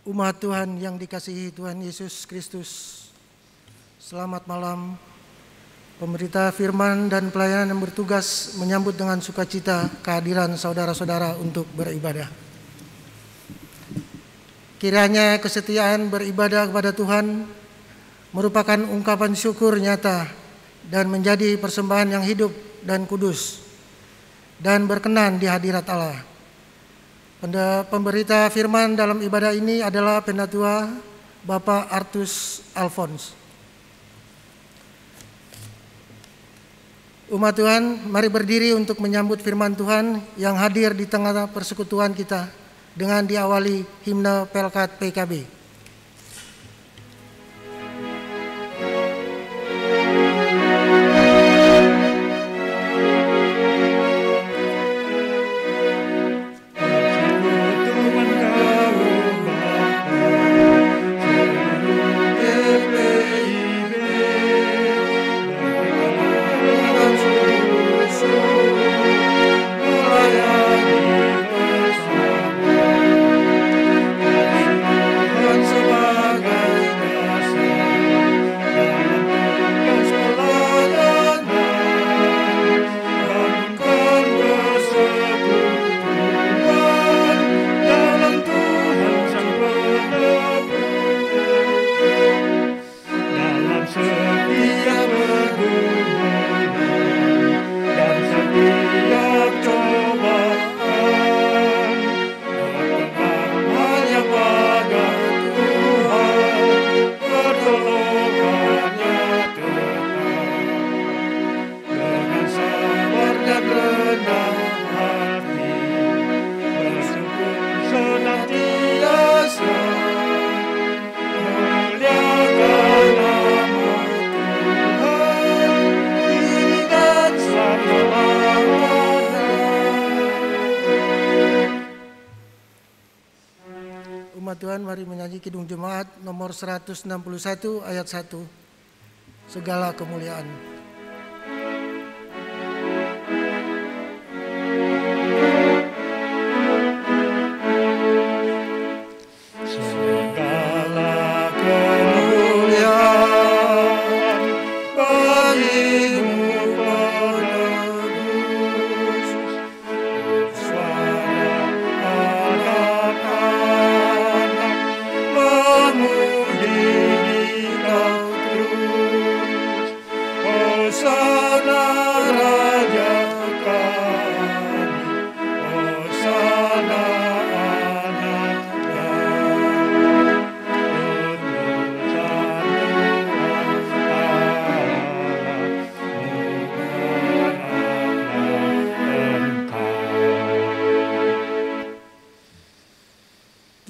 Umat Tuhan yang dikasihi Tuhan Yesus Kristus, selamat malam. Pemberita firman dan pelayanan yang bertugas menyambut dengan sukacita kehadiran saudara-saudara untuk beribadah. Kiranya kesetiaan beribadah kepada Tuhan merupakan ungkapan syukur nyata dan menjadi persembahan yang hidup dan kudus dan berkenan di hadirat Allah. Pemberita firman dalam ibadah ini adalah Penatua Bapak Artus Alphonse. Umat Tuhan, mari berdiri untuk menyambut firman Tuhan yang hadir di tengah persekutuan kita dengan diawali himne Pelkat PKB. Tuhan, mari menyanyi Kidung Jemaat nomor 161 ayat 1, segala kemuliaan.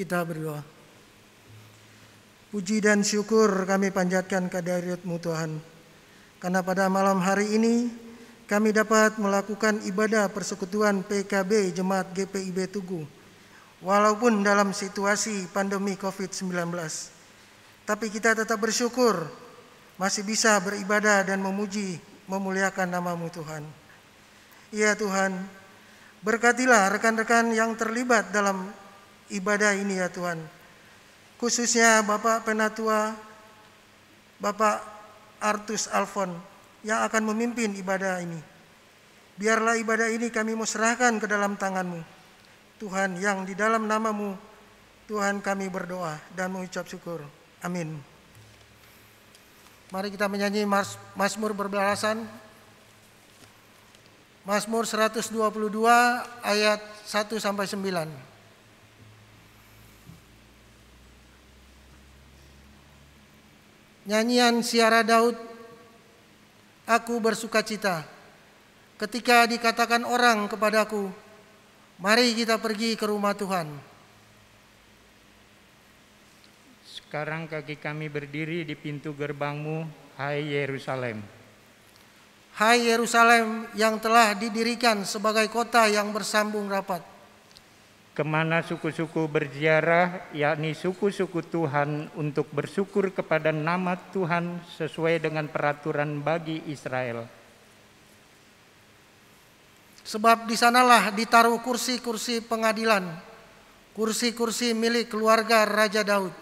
Kita berdoa. Puji dan syukur kami panjatkan kehadirat-Mu Tuhan, karena pada malam hari ini kami dapat melakukan ibadah persekutuan PKB Jemaat GPIB Tugu, walaupun dalam situasi pandemi COVID-19. Tapi kita tetap bersyukur masih bisa beribadah dan memuji, memuliakan nama-Mu Tuhan. Ya Tuhan, berkatilah rekan-rekan yang terlibat dalam ibadah ini ya Tuhan, khususnya Bapak Penatua Bapak Artus Alphonse yang akan memimpin ibadah ini. Biarlah ibadah ini kami mau serahkan ke dalam tangan-Mu Tuhan, yang di dalam nama-Mu Tuhan kami berdoa dan mengucap syukur. Amin. Mari kita menyanyi Mazmur berbalasan, Mazmur 122 ayat 1-9. Nyanyian Siara Daud, aku bersukacita ketika dikatakan orang kepadaku, mari kita pergi ke rumah Tuhan. Sekarang kaki kami berdiri di pintu gerbang-Mu, hai Yerusalem. Hai Yerusalem yang telah didirikan sebagai kota yang bersambung rapat. Kemana suku-suku berziarah, yakni suku-suku Tuhan, untuk bersyukur kepada nama Tuhan sesuai dengan peraturan bagi Israel. Sebab di sanalah ditaruh kursi-kursi pengadilan, kursi-kursi milik keluarga Raja Daud.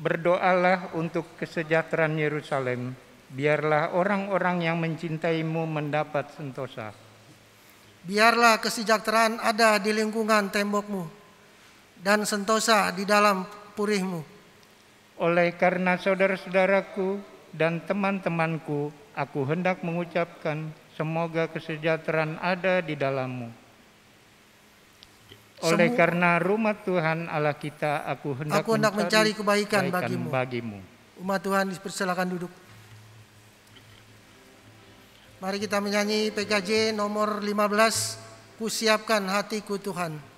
Berdoalah untuk kesejahteraan Yerusalem. Biarlah orang-orang yang mencintaimu mendapat sentosa. Biarlah kesejahteraan ada di lingkungan tembokmu dan sentosa di dalam purihmu. Oleh karena saudara-saudaraku dan teman-temanku, aku hendak mengucapkan semoga kesejahteraan ada di dalammu. Oleh karena rumah Tuhan Allah kita, aku hendak mencari kebaikan bagimu. Umat Tuhan dipersilakan duduk. Mari kita menyanyi PKJ nomor 15, Kusiapkan Hatiku Tuhan.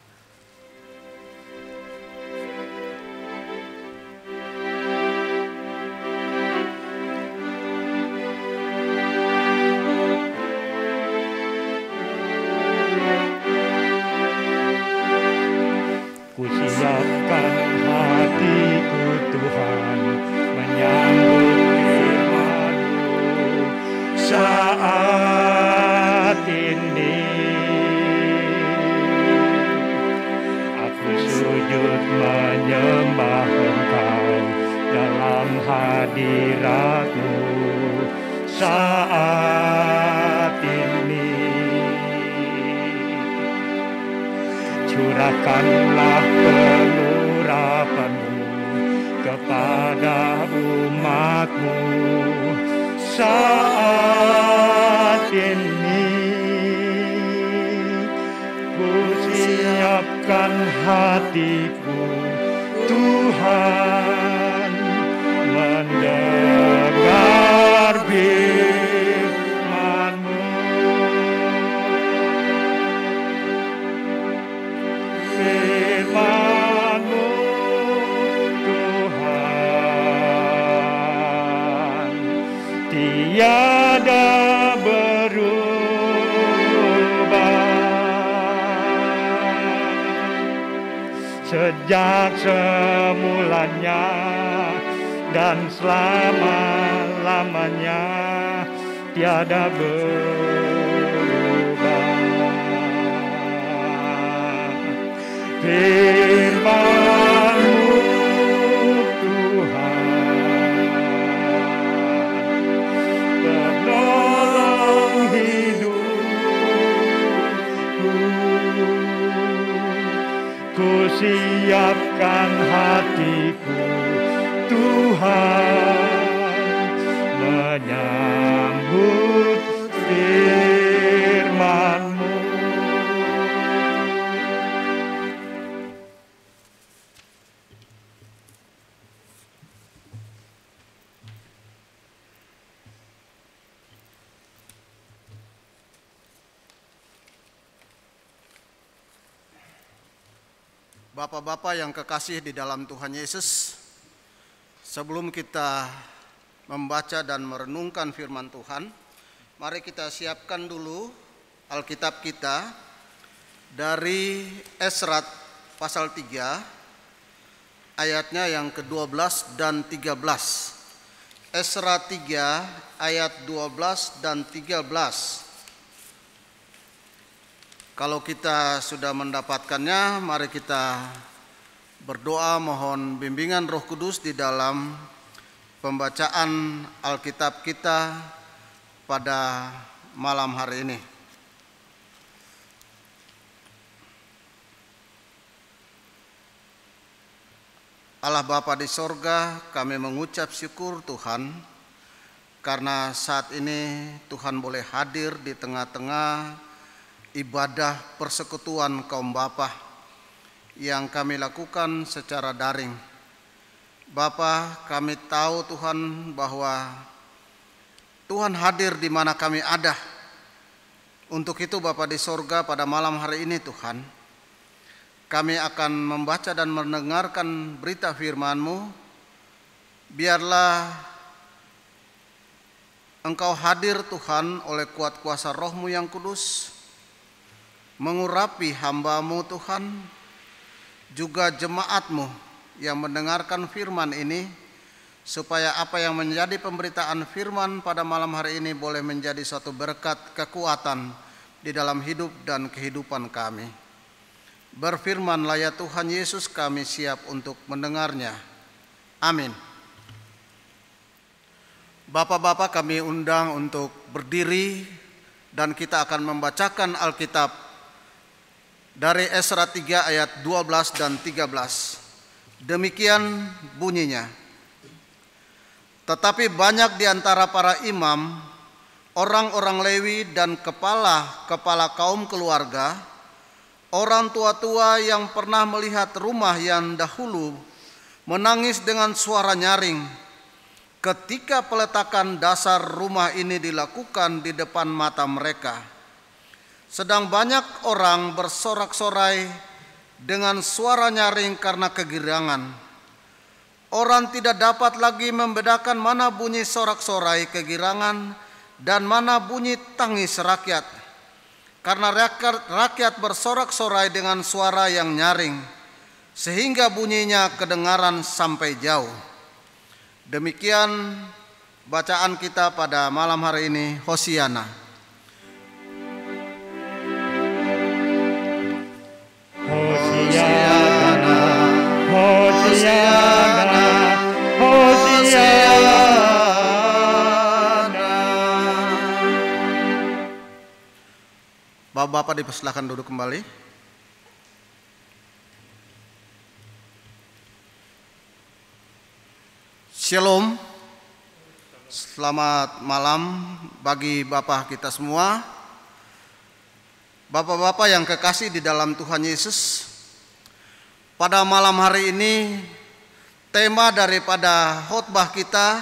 Kusiapkan hatiku Tuhan, menyambut firman-Mu saat ini. Aku sujud menyembah Engkau dalam hadirat-Mu saat ini. Curahkanlah pengurapan-Mu kepada umat-Mu saat ini. Kusiapkan hatiku Tuhan, mendengar firman-Mu. Firman-Mu Tuhan, tiada berubah. Sejak semulanya dan selama-lamanya tiada berubah. Firman-Mu Tuhan, penolong hidupku. Kusiapkan hatiku Tuhan, menyambut firman-Mu. Bapak-bapak yang kekasih di dalam Tuhan Yesus, sebelum kita membaca dan merenungkan firman Tuhan, mari kita siapkan dulu Alkitab kita dari Esra pasal 3 ayatnya yang ke-12 dan 13. Esra 3 ayat 12 dan 13. Kalau kita sudah mendapatkannya, mari kita berdoa mohon bimbingan Roh Kudus di dalam pembacaan Alkitab kita pada malam hari ini. Allah Bapa di sorga, kami mengucap syukur Tuhan, karena saat ini Tuhan boleh hadir di tengah-tengah ibadah persekutuan kaum Bapa yang kami lakukan secara daring. Bapa, kami tahu Tuhan bahwa Tuhan hadir di mana kami ada. Untuk itu Bapa di sorga, pada malam hari ini Tuhan, kami akan membaca dan mendengarkan berita firman-Mu. Biarlah Engkau hadir Tuhan oleh kuat kuasa Roh-Mu yang kudus, mengurapi hamba-Mu Tuhan, juga jemaat-Mu yang mendengarkan firman ini, supaya apa yang menjadi pemberitaan firman pada malam hari ini boleh menjadi suatu berkat kekuatan di dalam hidup dan kehidupan kami. Berfirmanlah ya Tuhan Yesus, kami siap untuk mendengarnya. Amin. Bapak-bapak, kami undang untuk berdiri dan kita akan membacakan Alkitab dari Esra 3 ayat 12 dan 13. Demikian bunyinya. Tetapi banyak di antara para imam, orang-orang Lewi dan kepala-kepala kaum keluarga, orang tua-tua yang pernah melihat rumah yang dahulu, menangis dengan suara nyaring ketika peletakan dasar rumah ini dilakukan di depan mata mereka. Sedang banyak orang bersorak-sorai dengan suara nyaring karena kegirangan. Orang tidak dapat lagi membedakan mana bunyi sorak-sorai kegirangan dan mana bunyi tangis rakyat. Karena rakyat bersorak-sorai dengan suara yang nyaring, sehingga bunyinya kedengaran sampai jauh. Demikian bacaan kita pada malam hari ini. Hosiana. Hosiana, Hosiana, Hosiana. Bapak-bapak dipersilakan duduk kembali. Shalom. Selamat malam bagi Bapak kita semua. Bapak-bapak yang kekasih di dalam Tuhan Yesus. Pada malam hari ini tema daripada khotbah kita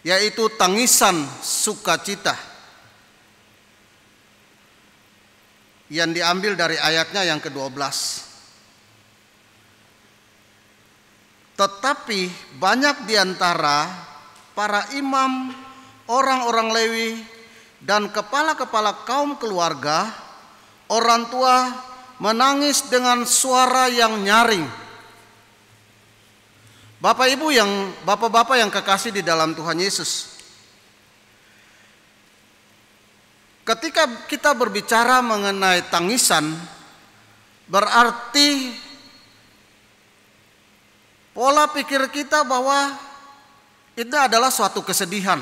yaitu tangisan sukacita, yang diambil dari ayatnya yang ke-12. Tetapi banyak di antara para imam, orang-orang Lewi, dan kepala-kepala kaum keluarga, orang tua, menangis dengan suara yang nyaring. Bapak-bapak yang kekasih di dalam Tuhan Yesus. Ketika kita berbicara mengenai tangisan, berarti pola pikir kita bahwa itu adalah suatu kesedihan.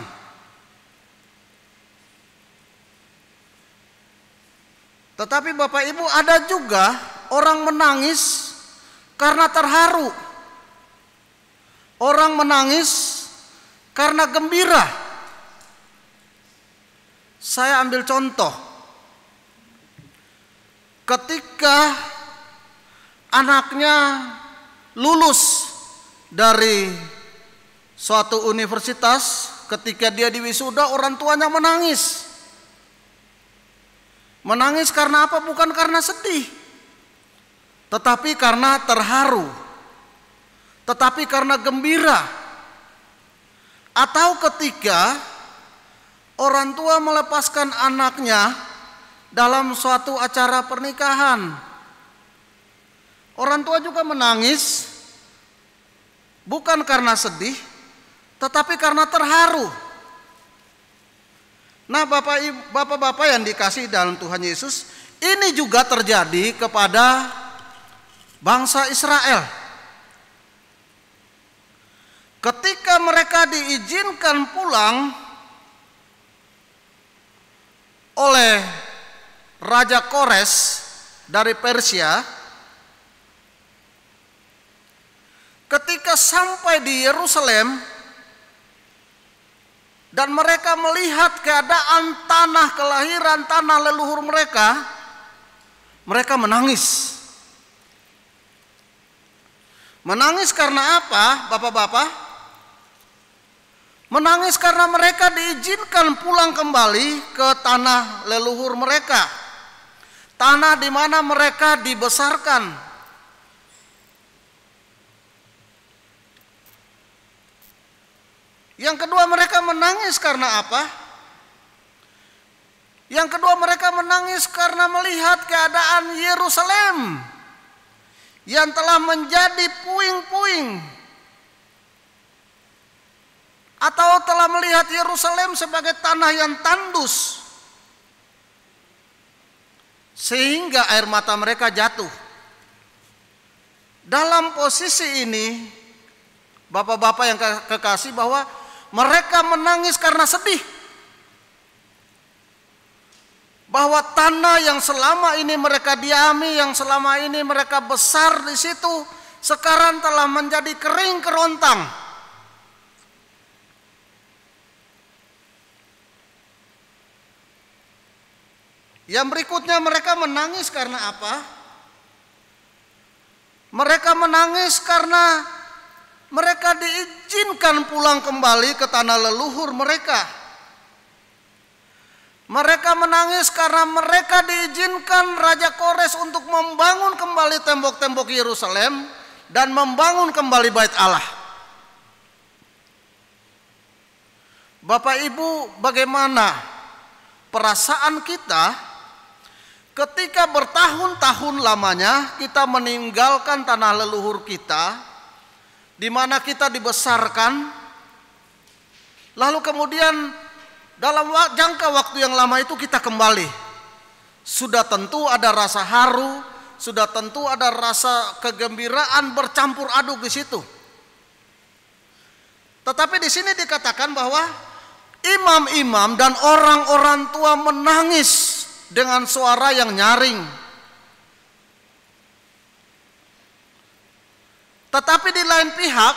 Tetapi Bapak Ibu, ada juga orang menangis karena terharu. Orang menangis karena gembira. Saya ambil contoh. Ketika anaknya lulus dari suatu universitas, ketika dia diwisuda, orang tuanya menangis. Menangis karena apa? Bukan karena sedih, tetapi karena terharu, tetapi karena gembira. Atau ketika orang tua melepaskan anaknya dalam suatu acara pernikahan, orang tua juga menangis, bukan karena sedih, tetapi karena terharu. Nah, bapak-bapak yang dikasihi dalam Tuhan Yesus, ini juga terjadi kepada bangsa Israel. Ketika mereka diizinkan pulang oleh Raja Kores dari Persia, ketika sampai di Yerusalem dan mereka melihat keadaan tanah kelahiran, tanah leluhur mereka, mereka menangis. Menangis karena apa, bapak-bapak? Menangis karena mereka diizinkan pulang kembali ke tanah leluhur mereka, tanah di mana mereka dibesarkan. Yang kedua, mereka menangis karena apa? Yang kedua, mereka menangis karena melihat keadaan Yerusalem yang telah menjadi puing-puing, atau telah melihat Yerusalem sebagai tanah yang tandus, sehingga air mata mereka jatuh. Dalam posisi ini, bapak-bapak yang kekasih, bahwa mereka menangis karena sedih. Bahwa tanah yang selama ini mereka diami, yang selama ini mereka besar di situ, sekarang telah menjadi kering kerontang. Yang berikutnya, mereka menangis karena apa? Mereka menangis karena mereka diizinkan pulang kembali ke tanah leluhur mereka. Mereka menangis karena mereka diizinkan Raja Kores untuk membangun kembali tembok-tembok Yerusalem dan membangun kembali Bait Allah. Bapak Ibu, bagaimana perasaan kita ketika bertahun-tahun lamanya kita meninggalkan tanah leluhur kita, di mana kita dibesarkan, lalu kemudian dalam jangka waktu yang lama itu kita kembali. Sudah tentu ada rasa haru, sudah tentu ada rasa kegembiraan bercampur aduk di situ. Tetapi di sini dikatakan bahwa imam-imam dan orang-orang tua menangis dengan suara yang nyaring. Tetapi di lain pihak,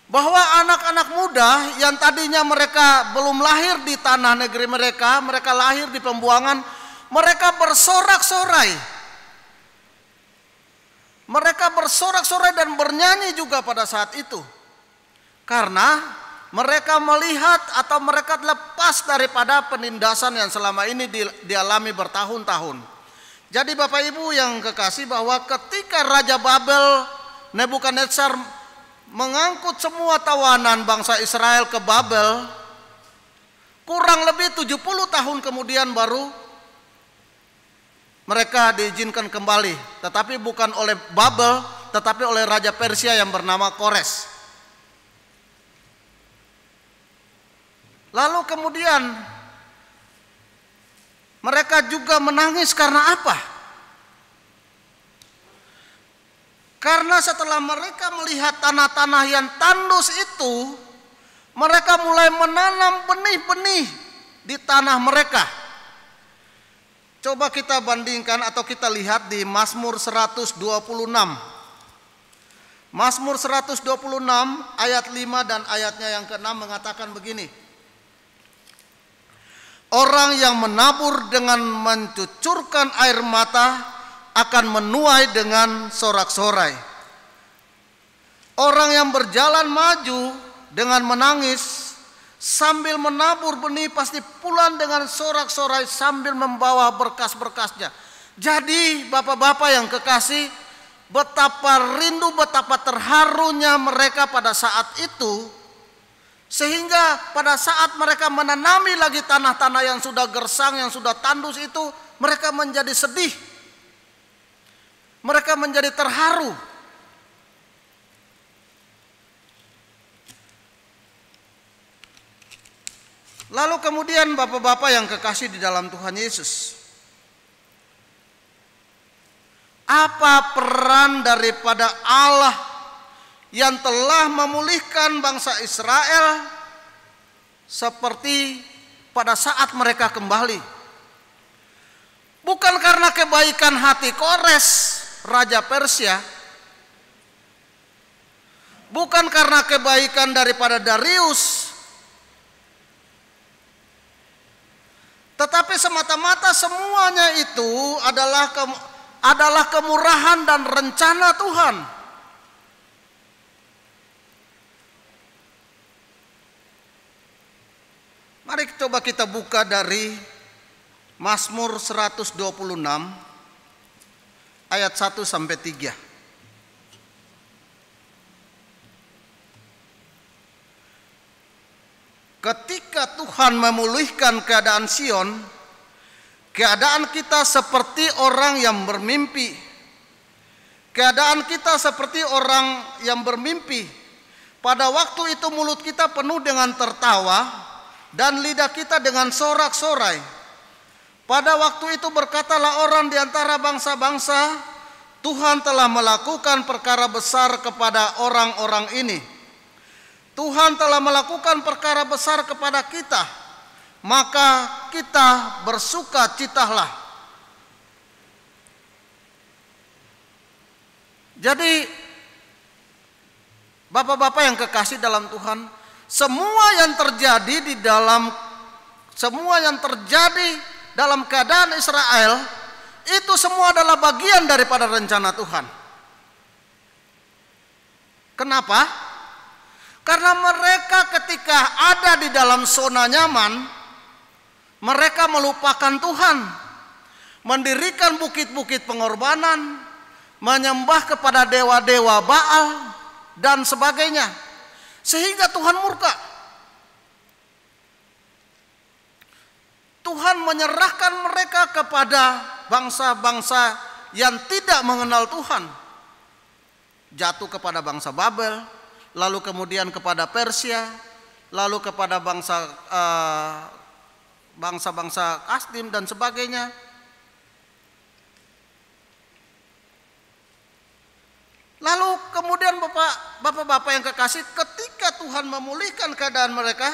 bahwa anak-anak muda yang tadinya mereka belum lahir di tanah negeri mereka, mereka lahir di pembuangan, mereka bersorak-sorai. Mereka bersorak-sorai dan bernyanyi juga pada saat itu. Karena mereka melihat atau mereka lepas daripada penindasan yang selama ini dialami bertahun-tahun. Jadi Bapak Ibu yang kekasih, bahwa ketika Raja Babel Nebukadnezar mengangkut semua tawanan bangsa Israel ke Babel, kurang lebih 70 tahun kemudian baru mereka diizinkan kembali, tetapi bukan oleh Babel, tetapi oleh Raja Persia yang bernama Kores. Lalu kemudian mereka juga menangis karena apa? Karena setelah mereka melihat tanah-tanah yang tandus itu, mereka mulai menanam benih-benih di tanah mereka. Coba kita bandingkan atau kita lihat di Mazmur 126. Mazmur 126 ayat 5 dan ayatnya yang ke-6 mengatakan begini. Orang yang menabur dengan mencucurkan air mata akan menuai dengan sorak-sorai. Orang yang berjalan maju dengan menangis sambil menabur benih pasti pulang dengan sorak-sorai sambil membawa berkas-berkasnya. Jadi bapak-bapak yang kekasih, betapa rindu, betapa terharunya mereka pada saat itu, sehingga pada saat mereka menanami lagi tanah-tanah yang sudah gersang, yang sudah tandus itu, mereka menjadi sedih. Mereka menjadi terharu. Lalu kemudian bapak-bapak yang kekasih di dalam Tuhan Yesus, apa peran daripada Allah yang telah memulihkan bangsa Israel seperti pada saat mereka kembali? Bukan karena kebaikan hati Kores, Raja Persia, bukan karena kebaikan daripada Darius, tetapi semata-mata semuanya itu adalah kemurahan dan rencana Tuhan. Mari coba kita buka dari Mazmur 126 ayat 1 sampai 3. Ketika Tuhan memulihkan keadaan Sion, keadaan kita seperti orang yang bermimpi. Keadaan kita seperti orang yang bermimpi. Pada waktu itu mulut kita penuh dengan tertawa dan lidah kita dengan sorak-sorai. Pada waktu itu berkatalah orang di antara bangsa-bangsa, Tuhan telah melakukan perkara besar kepada orang-orang ini. Tuhan telah melakukan perkara besar kepada kita, maka kita bersukacitalah. Jadi Bapak-bapak yang kekasih dalam Tuhan, semua yang terjadi dalam keadaan Israel itu semua adalah bagian daripada rencana Tuhan. Kenapa? Karena mereka ketika ada di dalam zona nyaman, mereka melupakan Tuhan, mendirikan bukit-bukit pengorbanan, menyembah kepada dewa-dewa Baal dan sebagainya, sehingga Tuhan murka. Tuhan menyerahkan mereka kepada bangsa-bangsa yang tidak mengenal Tuhan, jatuh kepada bangsa Babel, lalu kemudian kepada Persia, lalu kepada bangsa-bangsa Kasdim dan sebagainya. Lalu kemudian bapak-bapak yang kekasih, ketika Tuhan memulihkan keadaan mereka,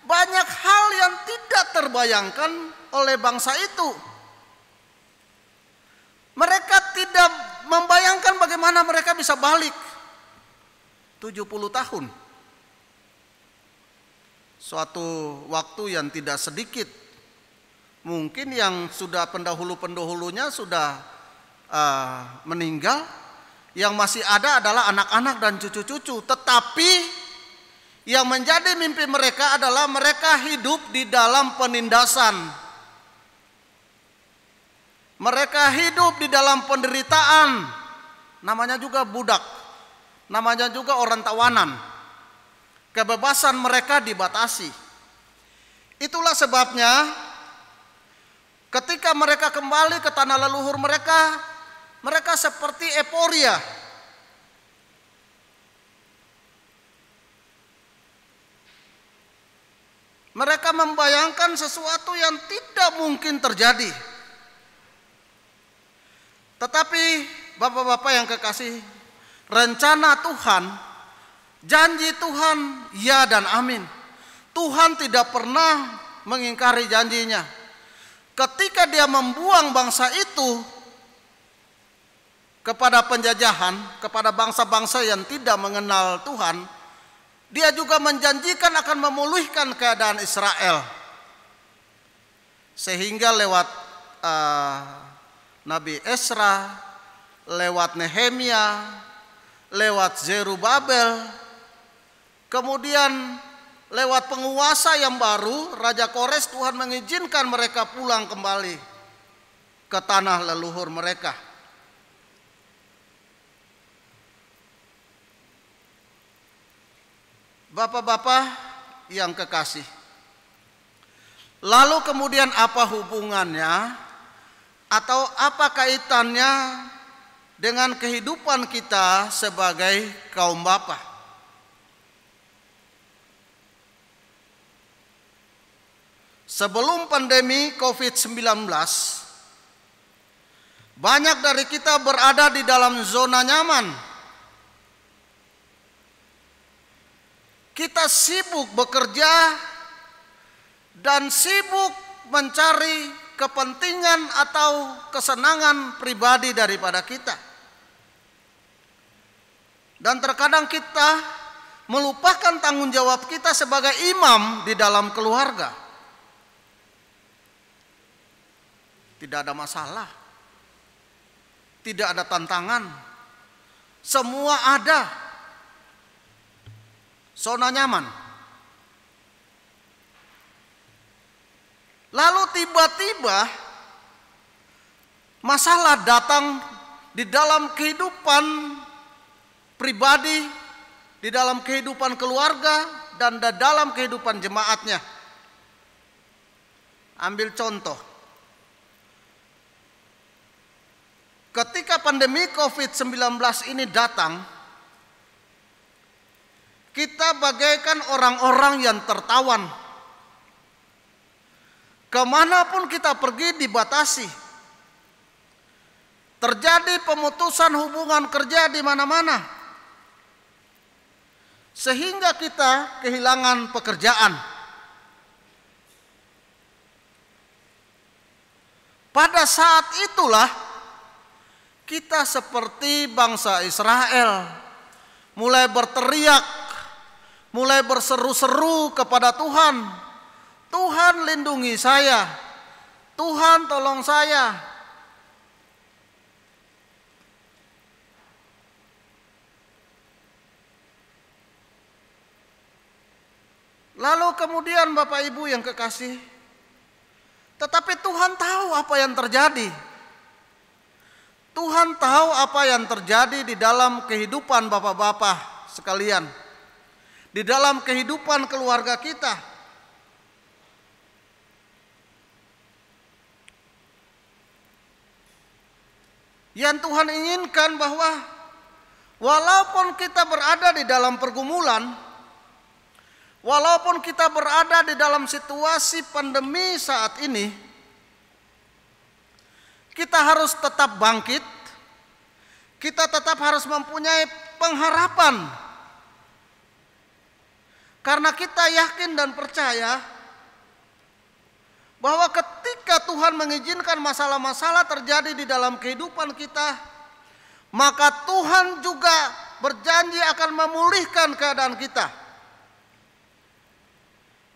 banyak hal yang tidak terbayangkan oleh bangsa itu. Mereka tidak membayangkan bagaimana mereka bisa balik 70 tahun. Suatu waktu yang tidak sedikit. Mungkin yang sudah pendahulu-pendahulunya sudah meninggal. Yang masih ada adalah anak-anak dan cucu-cucu. Tetapi yang menjadi mimpi mereka adalah mereka hidup di dalam penindasan. Mereka hidup di dalam penderitaan. Namanya juga budak. Namanya juga orang tawanan. Kebebasan mereka dibatasi. Itulah sebabnya ketika mereka kembali ke tanah leluhur mereka, mereka seperti euforia. Mereka membayangkan sesuatu yang tidak mungkin terjadi. Tetapi bapak-bapak yang kekasih, rencana Tuhan, janji Tuhan, ya dan amin. Tuhan tidak pernah mengingkari janjinya. Ketika Dia membuang bangsa itu kepada penjajahan, kepada bangsa-bangsa yang tidak mengenal Tuhan, Dia juga menjanjikan akan memulihkan keadaan Israel. Sehingga lewat Nabi Esra, lewat Nehemia, lewat Zerubabel, kemudian lewat penguasa yang baru, Raja Kores, Tuhan mengizinkan mereka pulang kembali ke tanah leluhur mereka. Bapak-bapak yang kekasih, lalu kemudian apa hubungannya atau apa kaitannya dengan kehidupan kita sebagai kaum bapa? Sebelum pandemi COVID-19, banyak dari kita berada di dalam zona nyaman. Kita sibuk bekerja dan sibuk mencari kepentingan atau kesenangan pribadi daripada kita. Dan terkadang kita melupakan tanggung jawab kita sebagai imam di dalam keluarga. Tidak ada masalah, tidak ada tantangan, semua ada. Zona nyaman. Lalu tiba-tiba masalah datang di dalam kehidupan pribadi, di dalam kehidupan keluarga, dan di dalam kehidupan jemaatnya. Ambil contoh. Ketika pandemi COVID-19 ini datang, kita bagaikan orang-orang yang tertawan. Kemanapun kita pergi dibatasi. Terjadi pemutusan hubungan kerja di mana-mana. Sehingga kita kehilangan pekerjaan. Pada saat itulah kita seperti bangsa Israel mulai berteriak, mulai berseru-seru kepada Tuhan. Tuhan lindungi saya, Tuhan tolong saya. Lalu kemudian Bapak Ibu yang kekasih, tetapi Tuhan tahu apa yang terjadi. Tuhan tahu apa yang terjadi di dalam kehidupan bapak-bapak sekalian. Di dalam kehidupan keluarga kita. Yang Tuhan inginkan bahwa walaupun kita berada di dalam pergumulan, walaupun kita berada di dalam situasi pandemi saat ini, kita harus tetap bangkit. Kita tetap harus mempunyai pengharapan. Karena kita yakin dan percaya bahwa ketika Tuhan mengizinkan masalah-masalah terjadi di dalam kehidupan kita, maka Tuhan juga berjanji akan memulihkan keadaan kita.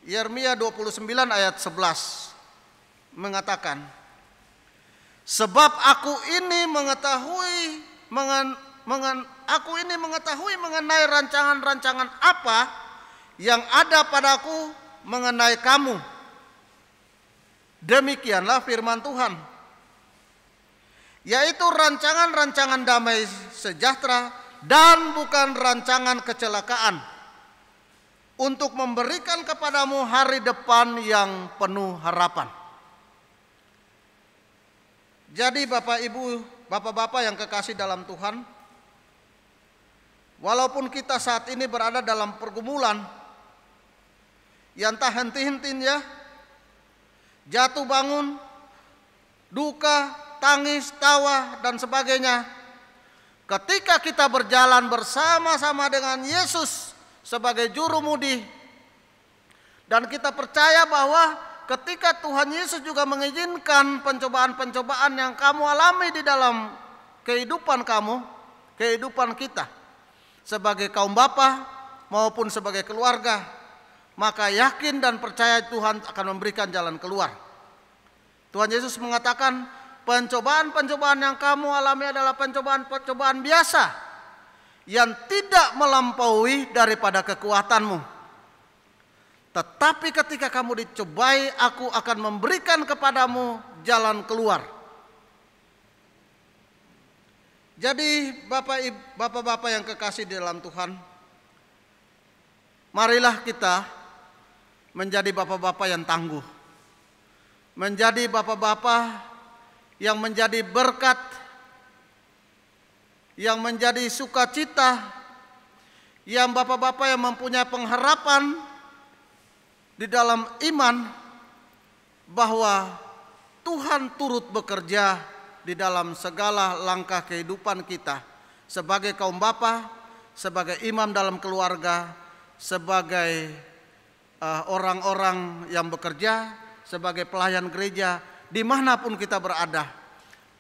Yeremia 29 ayat 11 mengatakan, sebab aku ini mengetahui mengenai rancangan-rancangan apa yang ada padaku mengenai kamu. Demikianlah firman Tuhan, yaitu rancangan-rancangan damai sejahtera dan bukan rancangan kecelakaan, untuk memberikan kepadamu hari depan yang penuh harapan. Jadi Bapak Ibu, Bapak-bapak yang kekasih dalam Tuhan, walaupun kita saat ini berada dalam pergumulan yang tak henti-hentinya, jatuh bangun, duka, tangis, tawa, dan sebagainya, ketika kita berjalan bersama-sama dengan Yesus sebagai jurumudi, dan kita percaya bahwa ketika Tuhan Yesus juga mengizinkan pencobaan-pencobaan yang kamu alami di dalam kehidupan kamu, kehidupan kita sebagai kaum bapa maupun sebagai keluarga, maka yakin dan percaya Tuhan akan memberikan jalan keluar. Tuhan Yesus mengatakan, pencobaan-pencobaan yang kamu alami adalah pencobaan-pencobaan biasa yang tidak melampaui daripada kekuatanmu. Tetapi ketika kamu dicobai, aku akan memberikan kepadamu jalan keluar. Jadi bapak-bapak yang kekasih di dalam Tuhan, marilah kita menjadi bapak-bapak yang tangguh, menjadi bapak-bapak yang menjadi berkat, yang menjadi sukacita, yang bapak-bapak yang mempunyai pengharapan di dalam iman bahwa Tuhan turut bekerja di dalam segala langkah kehidupan kita sebagai kaum bapa, sebagai imam dalam keluarga, sebagai orang-orang yang bekerja, sebagai pelayan gereja, dimanapun kita berada.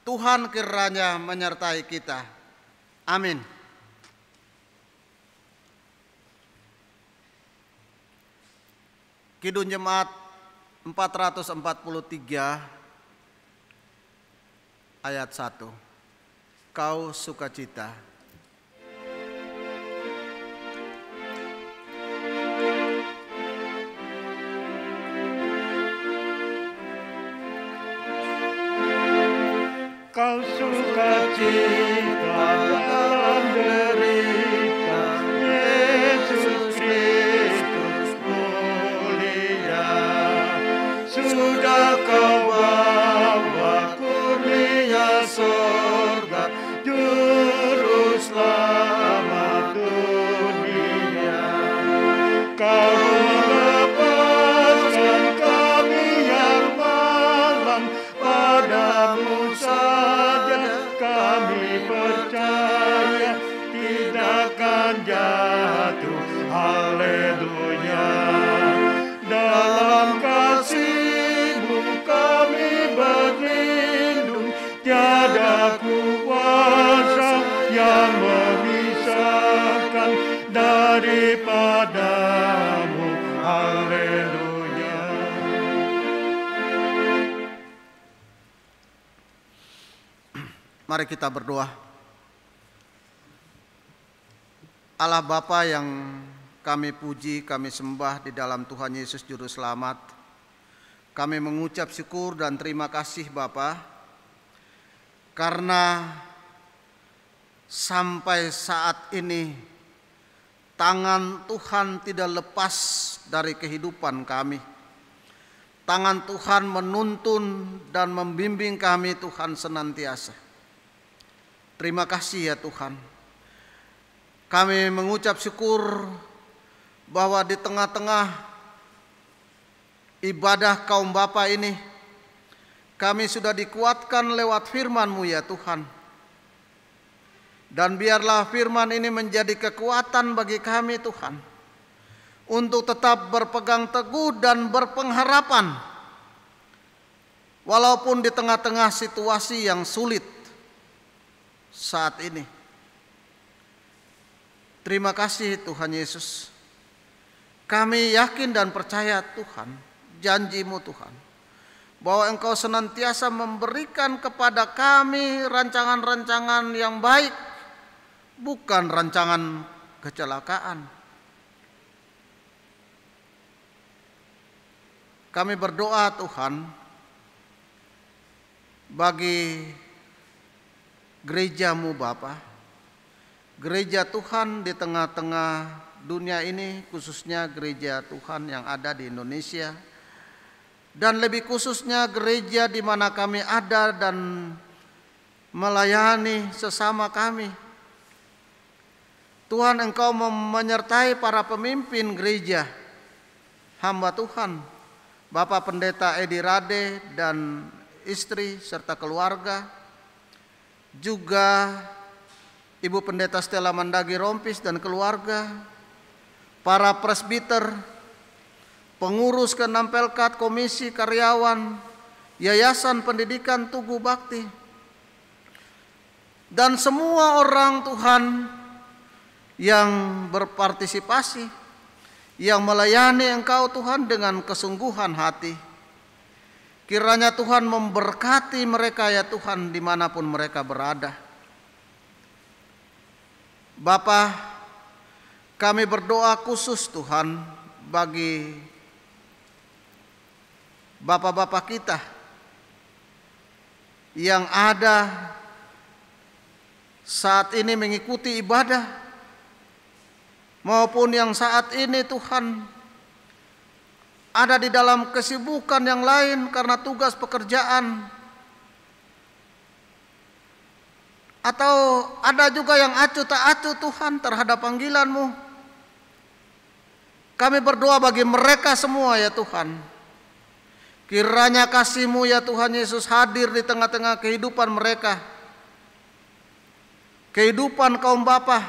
Tuhan kiranya menyertai kita. Amin. Kidung Jemaat 443 ayat 1. Kau sukacita. Kau sukacita dalam derita, Yesus Kristus mulia. Sudah kau bawa kurnia sorga, juru selamat dunia. Kau melepaskan kami yang akan jatuh. Haleluya. Dalam kasih-Mu kami berlindung, tiada kuasa yang memisahkan daripada-Mu. Haleluya. Mari kita berdoa. Allah Bapa yang kami puji, kami sembah di dalam Tuhan Yesus Juru Selamat, kami mengucap syukur dan terima kasih Bapa, karena sampai saat ini tangan Tuhan tidak lepas dari kehidupan kami. Tangan Tuhan menuntun dan membimbing kami Tuhan senantiasa. Terima kasih ya Tuhan. Kami mengucap syukur bahwa di tengah-tengah ibadah kaum Bapa ini, kami sudah dikuatkan lewat firman-Mu ya Tuhan. Dan biarlah firman ini menjadi kekuatan bagi kami Tuhan, untuk tetap berpegang teguh dan berpengharapan, walaupun di tengah-tengah situasi yang sulit saat ini. Terima kasih Tuhan Yesus. Kami yakin dan percaya Tuhan, janji-Mu Tuhan, bahwa Engkau senantiasa memberikan kepada kami rancangan-rancangan yang baik, bukan rancangan kecelakaan. Kami berdoa Tuhan bagi gereja-Mu Bapa, gereja Tuhan di tengah-tengah dunia ini, khususnya gereja Tuhan yang ada di Indonesia, dan lebih khususnya gereja di mana kami ada dan melayani sesama kami. Tuhan, Engkau menyertai para pemimpin gereja, hamba Tuhan, Bapak Pendeta Edi Rade dan istri serta keluarga, juga Ibu Pendeta Stella Mandagi Rompis dan keluarga, para presbiter, pengurus ke-6 Pelkat, komisi karyawan, Yayasan Pendidikan Tugu Bakti, dan semua orang Tuhan yang berpartisipasi, yang melayani Engkau Tuhan dengan kesungguhan hati. Kiranya Tuhan memberkati mereka ya Tuhan dimanapun mereka berada. Bapa, kami berdoa khusus Tuhan bagi bapak-bapak kita yang ada saat ini mengikuti ibadah, maupun yang saat ini Tuhan ada di dalam kesibukan yang lain karena tugas pekerjaan, atau ada juga yang acuh tak acuh Tuhan terhadap panggilan-Mu. Kami berdoa bagi mereka semua ya Tuhan. Kiranya kasih-Mu ya Tuhan Yesus hadir di tengah-tengah kehidupan mereka, kehidupan kaum Bapa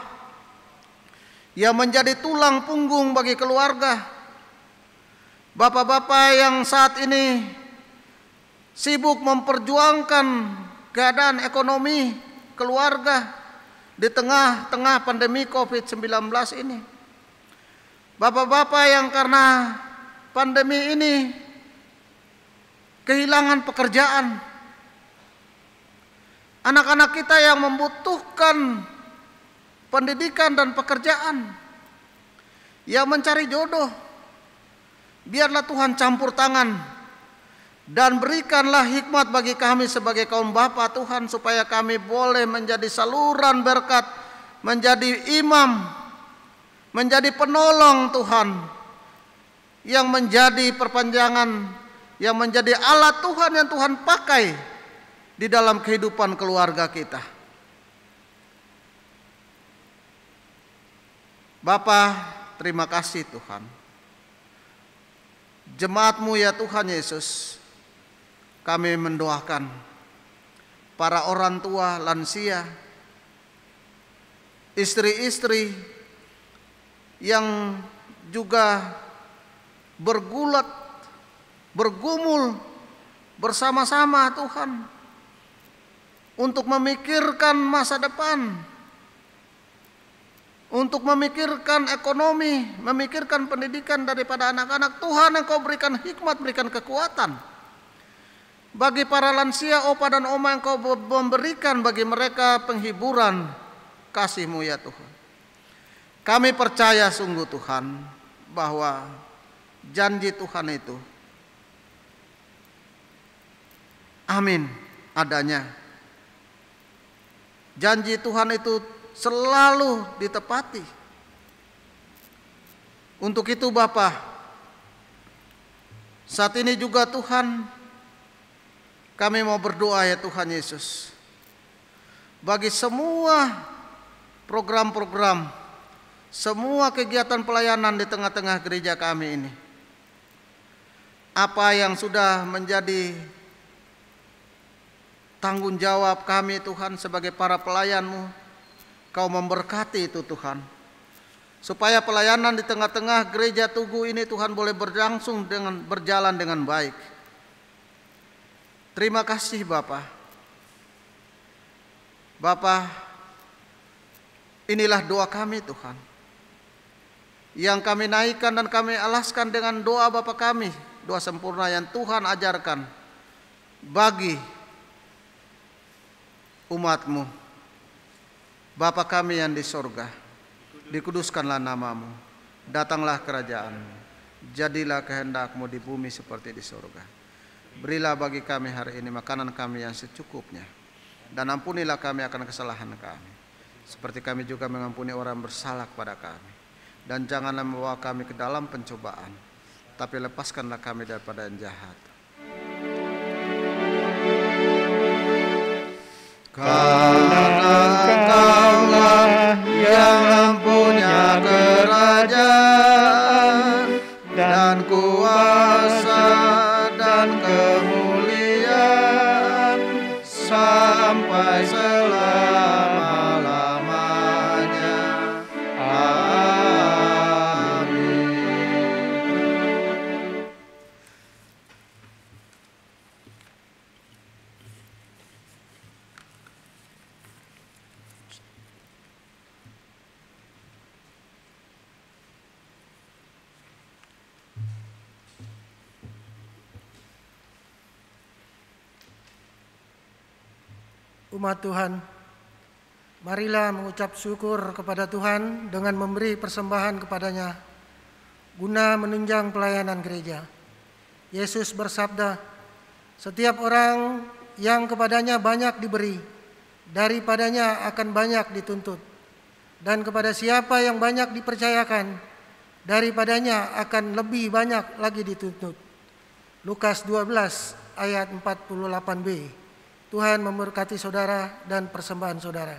yang menjadi tulang punggung bagi keluarga. Bapak-bapak yang saat ini sibuk memperjuangkan keadaan ekonomi keluarga di tengah-tengah pandemi COVID-19 ini. Bapak-bapak yang karena pandemi ini kehilangan pekerjaan. Anak-anak kita yang membutuhkan pendidikan dan pekerjaan, yang mencari jodoh. Biarlah Tuhan campur tangan dan berikanlah hikmat bagi kami sebagai kaum Bapa Tuhan, supaya kami boleh menjadi saluran berkat, menjadi imam, menjadi penolong Tuhan, yang menjadi perpanjangan, yang menjadi alat Tuhan yang Tuhan pakai di dalam kehidupan keluarga kita. Bapa, terima kasih Tuhan. Jemaat-Mu ya Tuhan Yesus, kami mendoakan para orang tua lansia, istri-istri yang juga bergulat, bergumul bersama-sama Tuhan untuk memikirkan masa depan, untuk memikirkan ekonomi, memikirkan pendidikan daripada anak-anak. Tuhan, Engkau berikan hikmat, berikan kekuatan. Bagi para lansia, opa dan oma, Engkau memberikan bagi mereka penghiburan kasih-Mu ya Tuhan. Kami percaya sungguh Tuhan bahwa janji Tuhan itu amin adanya. Janji Tuhan itu selalu ditepati. Untuk itu Bapa, saat ini juga Tuhan, kami mau berdoa ya Tuhan Yesus, bagi semua program-program, semua kegiatan pelayanan di tengah-tengah gereja kami ini. Apa yang sudah menjadi tanggung jawab kami Tuhan sebagai para pelayan-Mu, Kau memberkati itu Tuhan, supaya pelayanan di tengah-tengah gereja Tugu ini Tuhan boleh berjalan dengan baik. Terima kasih Bapa. Bapa, inilah doa kami Tuhan, yang kami naikkan dan kami alaskan dengan doa Bapa kami, doa sempurna yang Tuhan ajarkan bagi umat-Mu. Bapa kami yang di sorga, dikuduskanlah nama-Mu, datanglah kerajaan-Mu, jadilah kehendak-Mu di bumi seperti di sorga. Berilah bagi kami hari ini makanan kami yang secukupnya, dan ampunilah kami akan kesalahan kami, seperti kami juga mengampuni orang bersalah kepada kami. Dan janganlah membawa kami ke dalam pencobaan, tapi lepaskanlah kami daripada yang jahat. Karena Engkaulah yang punya kerajaan dan kuasa dan kemuliaan sampai selama-lamanya. Amin. Umat Tuhan, marilah mengucap syukur kepada Tuhan dengan memberi persembahan kepadanya guna menunjang pelayanan gereja. Yesus bersabda, setiap orang yang kepadanya banyak diberi, daripadanya akan banyak dituntut. Dan kepada siapa yang banyak dipercayakan, daripadanya akan lebih banyak lagi dituntut. Lukas 12 ayat 48b. Tuhan memberkati saudara dan persembahan saudara.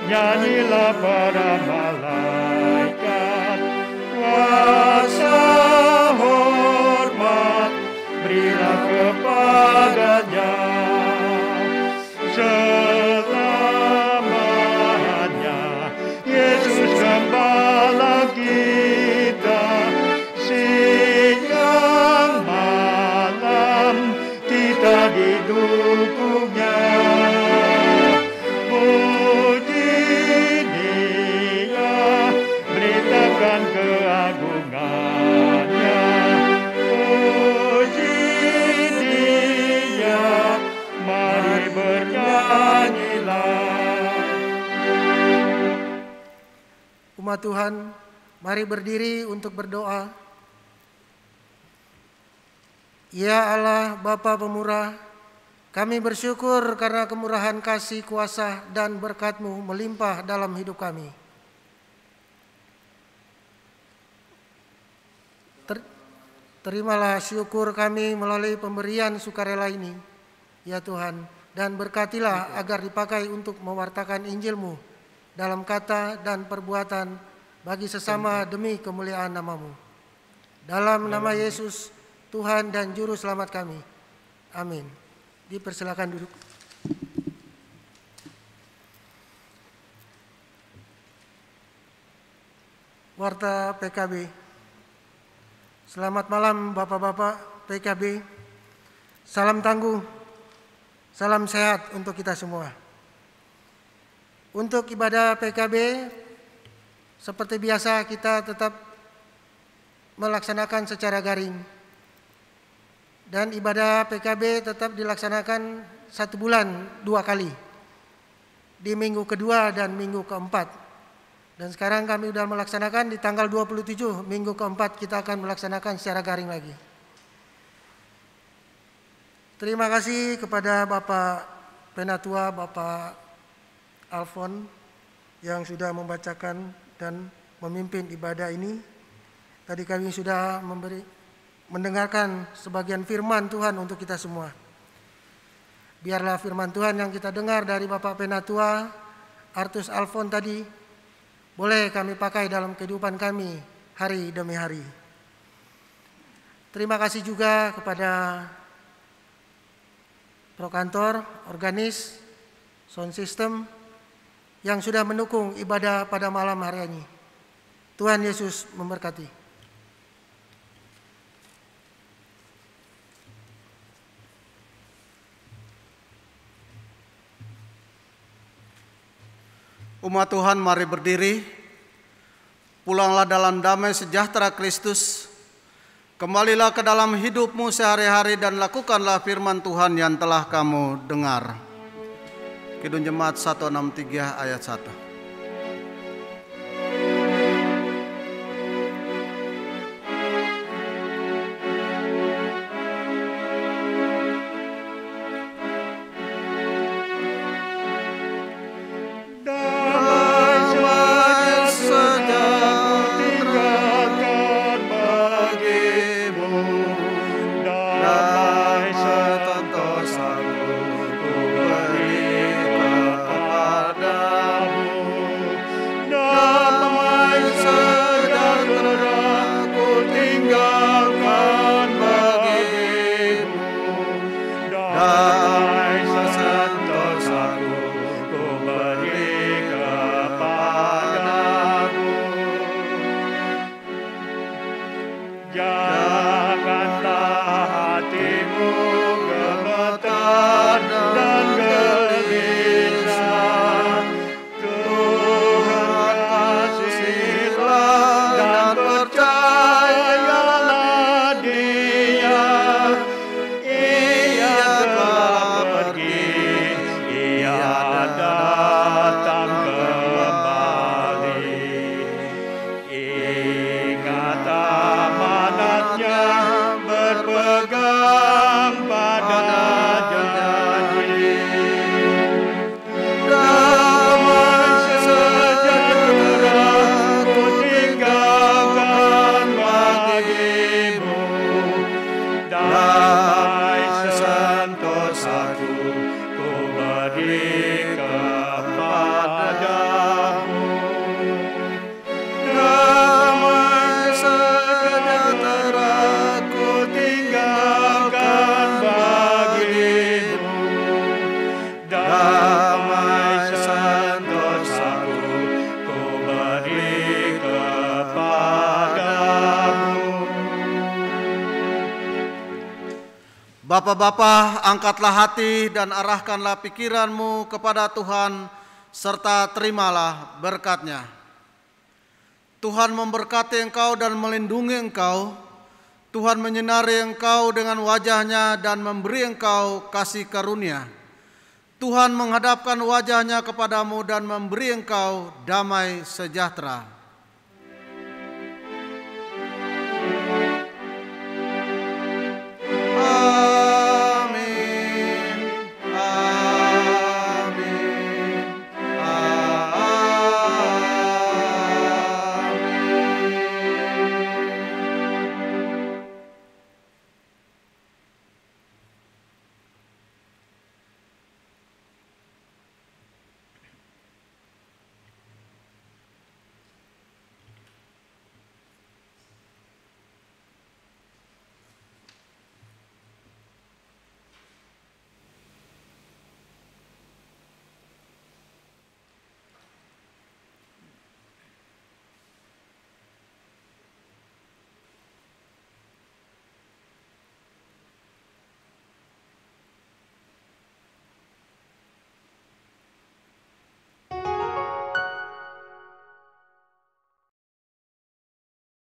Nyanyilah para malaikat, kuasa hormat berilah kepadanya. Selamanya Yesus Gembala kita, siang malam kita didukungnya. Keagungannya, puji Dia, mari bernyanyilah. Umat Tuhan, mari berdiri untuk berdoa. Ya Allah Bapa pemurah, Kami bersyukur karena kemurahan kasih, kuasa, dan berkat-Mu melimpah dalam hidup kami. Terimalah syukur kami melalui pemberian sukarela ini, ya Tuhan, dan berkatilah agar dipakai untuk mewartakan Injil-Mu dalam kata dan perbuatan bagi sesama demi kemuliaan nama-Mu. Dalam nama Yesus, Tuhan dan Juru Selamat kami. Amin. Dipersilakan duduk. Warta PKB. Selamat malam Bapak-Bapak PKB. Salam tangguh, salam sehat untuk kita semua. Untuk ibadah PKB, seperti biasa kita tetap melaksanakan secara garing. Dan ibadah PKB tetap dilaksanakan 1 bulan 2 kali, di minggu kedua dan minggu keempat. Dan sekarang kami sudah melaksanakan di tanggal 27 minggu keempat, kita akan melaksanakan secara garing lagi. Terima kasih kepada Bapak Penatua, Bapak Alfon yang sudah membacakan dan memimpin ibadah ini. Tadi kami sudah mendengarkan sebagian firman Tuhan untuk kita semua. Biarlah firman Tuhan yang kita dengar dari Bapak Penatua Artus Alfon tadi boleh kami pakai dalam kehidupan kami hari demi hari. Terima kasih juga kepada Prokantor, Organis, Sound System yang sudah mendukung ibadah pada malam hari ini. Tuhan Yesus memberkati. Umat Tuhan, mari berdiri. Pulanglah dalam damai sejahtera Kristus. Kembalilah ke dalam hidupmu sehari-hari dan lakukanlah firman Tuhan yang telah kamu dengar. Kidung Jemaat 163 ayat 1. Bapak-bapak, angkatlah hati dan arahkanlah pikiranmu kepada Tuhan, serta terimalah berkat-Nya. Tuhan memberkati engkau dan melindungi engkau. Tuhan menyinari engkau dengan wajah-Nya dan memberi engkau kasih karunia. Tuhan menghadapkan wajah-Nya kepadamu dan memberi engkau damai sejahtera.